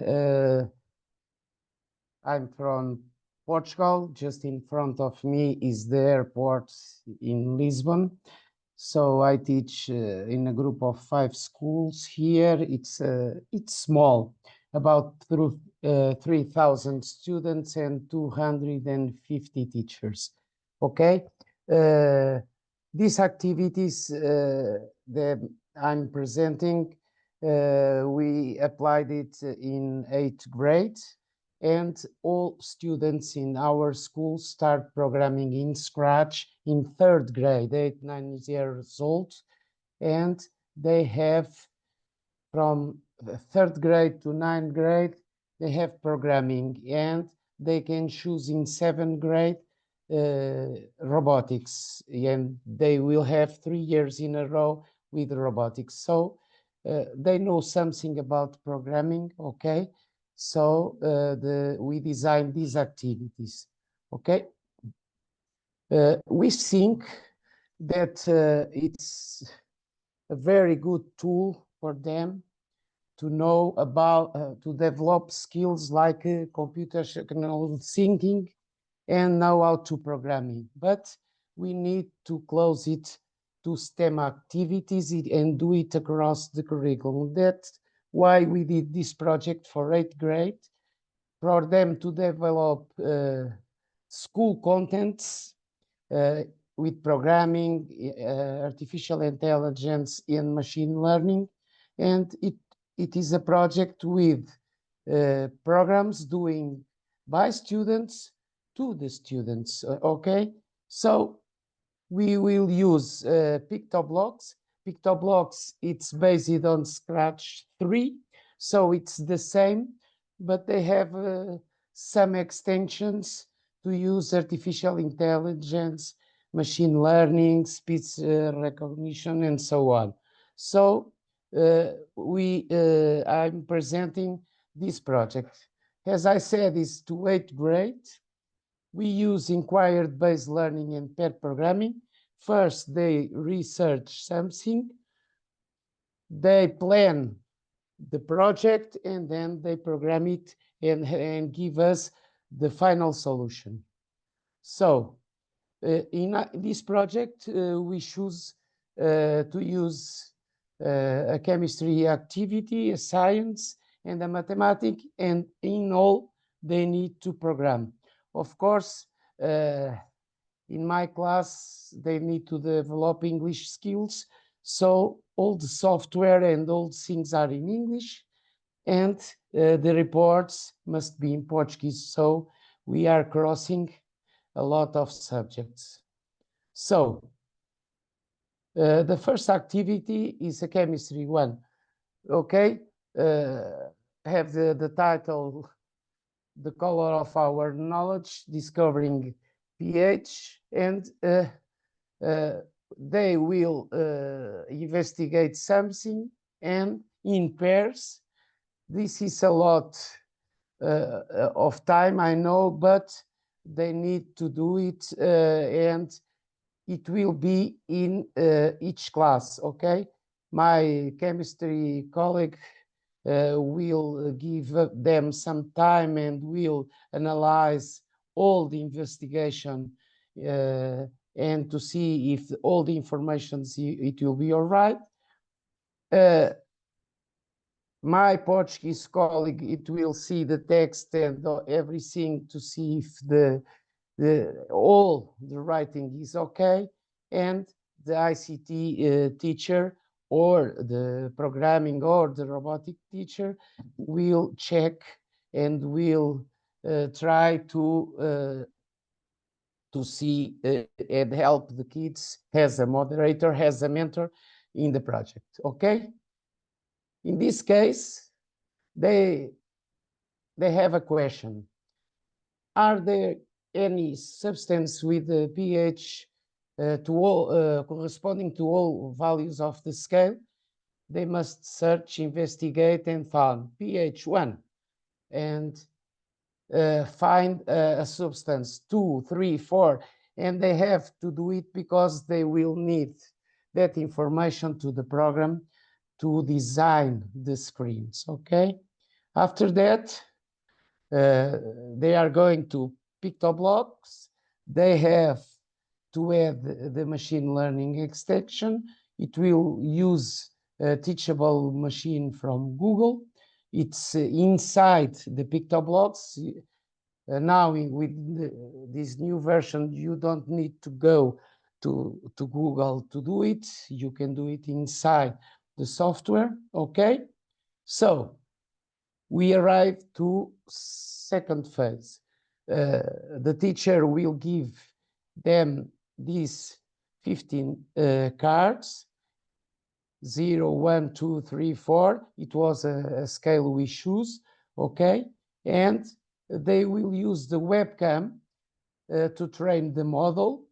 I'm from Portugal. Just in front of me is the airport in Lisbon. So I teach in a group of 5 schools here. It's small, about 3,000 students and 250 teachers. Okay. These activities that I'm presenting, we applied it in 8th grade, and all students in our school start programming in Scratch in 3rd grade, 8, 9 years old, and they have from 3rd grade to 9th grade, they have programming, and they can choose in 7th grade robotics, and they will have 3 years in a row with robotics. So they know something about programming, okay? So we design these activities, okay? We think that it's a very good tool for them to know about, to develop skills like computational thinking and know how to programming. But we need to close it to STEM activities and do it across the curriculum. That's why we did this project for 8th grade, for them to develop school contents with programming, artificial intelligence, and machine learning. And it is a project with programs doing by students to the students, okay? So we will use Pictoblox. Pictoblox, it's based on Scratch 3, so it's the same, but they have some extensions to use artificial intelligence, machine learning, speech recognition, and so on. So I'm presenting this project. As I said, it's to 8th grade. We use inquiry-based learning and pair programming. First, they research something, they plan the project, and then they program it and give us the final solution. So in this project, we choose to use a chemistry activity, a science, and a mathematics, and in all, they need to program. Of course, in my class, they need to develop English skills. So all the software and all things are in English, and the reports must be in Portuguese. So we are crossing a lot of subjects. So the first activity is a chemistry one. Okay, have the title, The Color of Our Knowledge, Discovering pH, and they will investigate something and in pairs. This is a lot of time, I know, but they need to do it, and it will be in each class, okay? My chemistry colleague will give them some time and will analyze all the investigation and to see if all the information, it will be all right. My Portuguese colleague, it will see the text and everything to see if all the writing is okay, and the ICT teacher or the programming or the robotic teacher will check and will try to see and help the kids as a moderator, as a mentor in the project, okay? In this case, they have a question. Are there any substance with the pH corresponding to all values of the scale? They must search, investigate, and found pH 1 and find a substance 2, 3, 4, and they have to do it because they will need that information to the program to design the screens, okay? After that, they are going to Pictoblox. They have to add the machine learning extension. It will use a teachable machine from Google. It's inside the Pictoblox. Now with this new version, you don't need to go to Google to do it. You can do it inside the software, okay? So we arrive to second phase. The teacher will give them these 15 cards, 0, 1, 2, 3, 4. It was a scale we choose, okay? And they will use the webcam to train the model,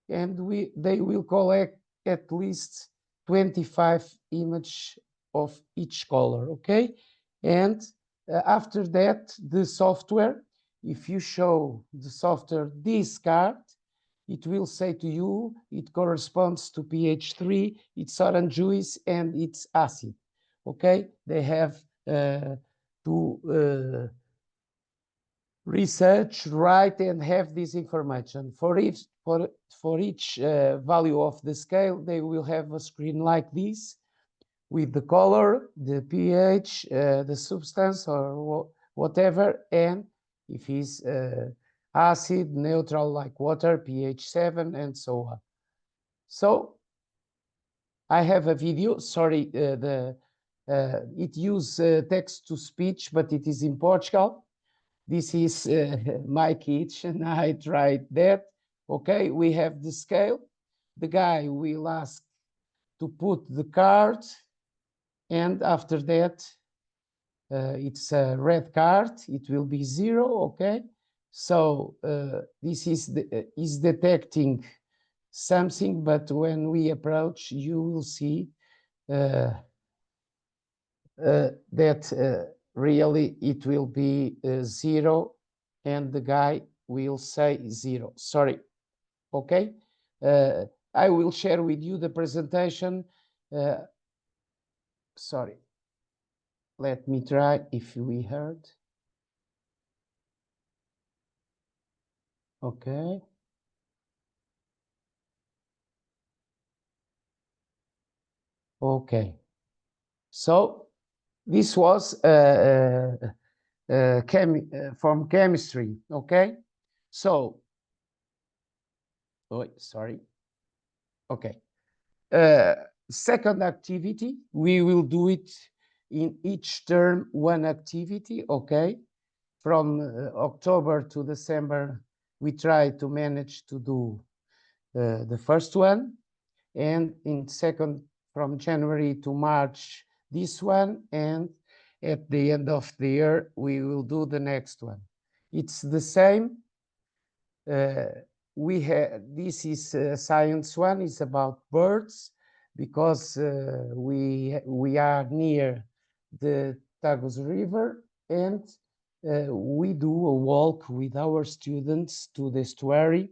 and they will collect at least 25 images of each color, okay? And after that, the software, if you show the software this card, it will say to you, it corresponds to pH 3, it's orange juice, and it's acid, okay? They have to research, write, and have this information. For each value of the scale, they will have a screen like this with the color, the pH, the substance, or whatever, and if it's acid, neutral like water, pH 7, and so on. So I have a video. Sorry, it uses text to speech, but it is in Portugal. This is my kitchen. I tried that. Okay, we have the scale. The guy will ask to put the card, and after that, it's a red card. It will be 0. Okay, so this is detecting something, but when we approach, you will see that really it will be 0, and the guy will say 0. Sorry. Okay. I will share with you the presentation. Sorry. Let me try if we heard. Okay. Okay. So this was from chemistry. Okay. So, oh, sorry. Okay. Second activity, we will do it in each term, one activity, okay? From October to December, we try to manage to do the first one, and in second, from January to March, this one, and at the end of the year, we will do the next one. It's the same. We have, this is science one, is about birds, because we are near the Tagus River, and we do a walk with our students to the estuary,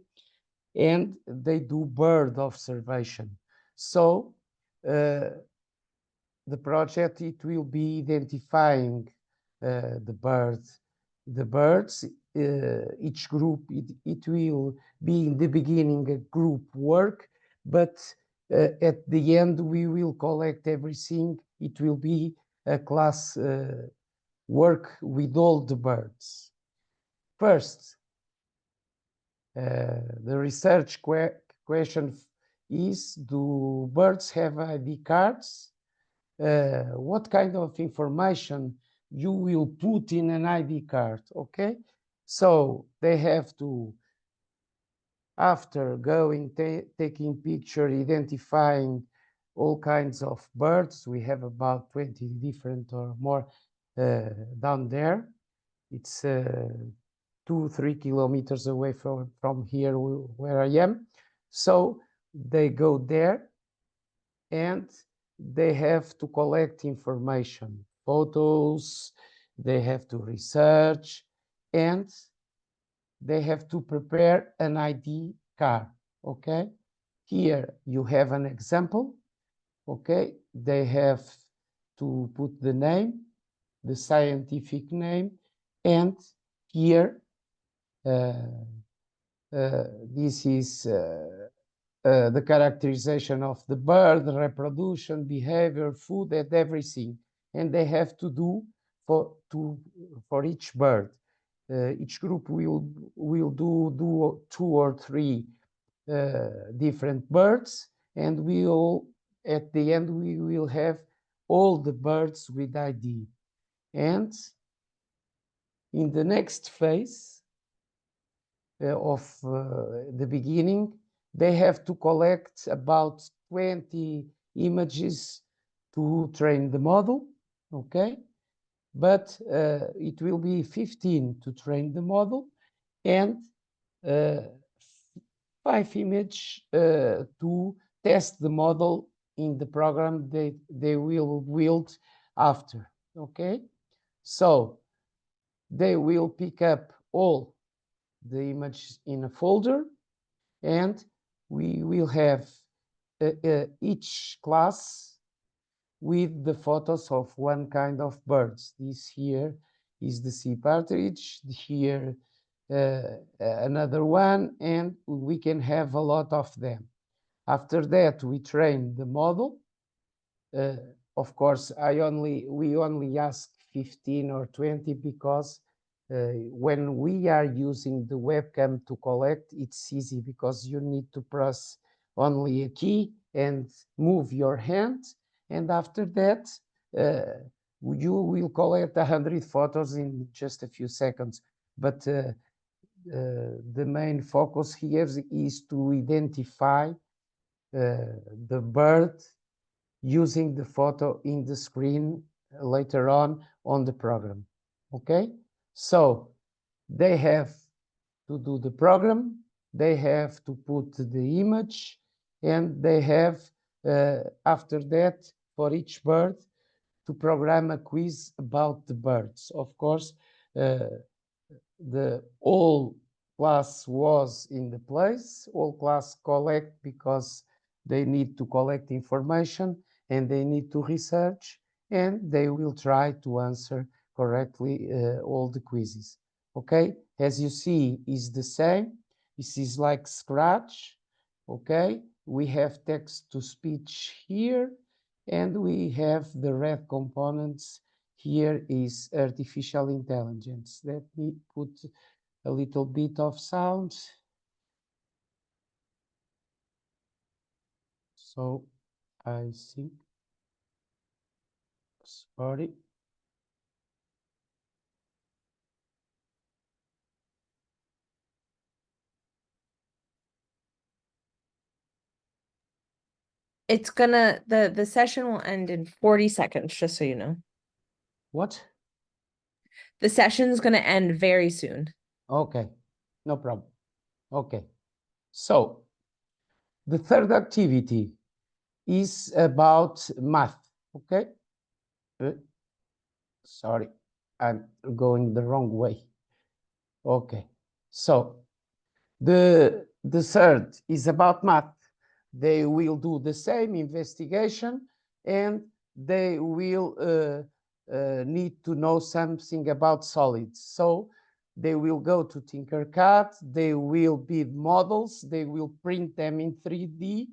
and they do bird observation. So the project, it will be identifying the birds. Each group, it will be in the beginning a group work, but at the end we will collect everything. It will be a class work with all the birds. First, the research question is, do birds have ID cards? What kind of information you will put in an ID card, okay? So they have to, after going, taking picture, identifying all kinds of birds. We have about 20 different or more down there. It's 2-3 kilometers away from here where I am. So they go there and they have to collect information, photos, they have to research, and they have to prepare an ID card, okay? Here you have an example, okay? They have to put the name, the scientific name, and here this is the characterization of the bird, reproduction, behavior, food, and everything. And they have to do for each bird. Each group will do 2 or 3 different birds, and at the end we will have all the birds with ID. And in the next phase of the beginning, they have to collect about 20 images to train the model, okay? But it will be 15 to train the model, and 5 images to test the model in the program they will build after, okay? So they will pick up all the images in a folder, and we will have each class with the photos of one kind of birds. This here is the sea partridge, here another one, and we can have a lot of them. After that, we train the model. Of course, we only ask 15 or 20 because when we are using the webcam to collect, it's easy because you need to press only a key and move your hand. And after that, you will collect 100 photos in just a few seconds. But the main focus here is to identify the bird using the photo in the screen later on the program, okay? So they have to do the program, they have to put the image, and they have, after that, for each bird, to program a quiz about the birds. Of course, the whole class was in the place, all class collect because they need to collect information and they need to research, and they will try to answer correctly all the quizzes. Okay, as you see, is the same. This is like Scratch. Okay, we have text to speech here, and we have the red components. Here is artificial intelligence. Let me put a little bit of sound. So I think, sorry. It's gonna, the session will end in 40 seconds, just so you know. What? The session's gonna end very soon. Okay, no problem. Okay, so the third activity is about math, okay? Sorry, I'm going the wrong way. Okay, so the third is about math. They will do the same investigation, and they will need to know something about solids. So they will go to Tinkercad, they will build models, they will print them in 3D,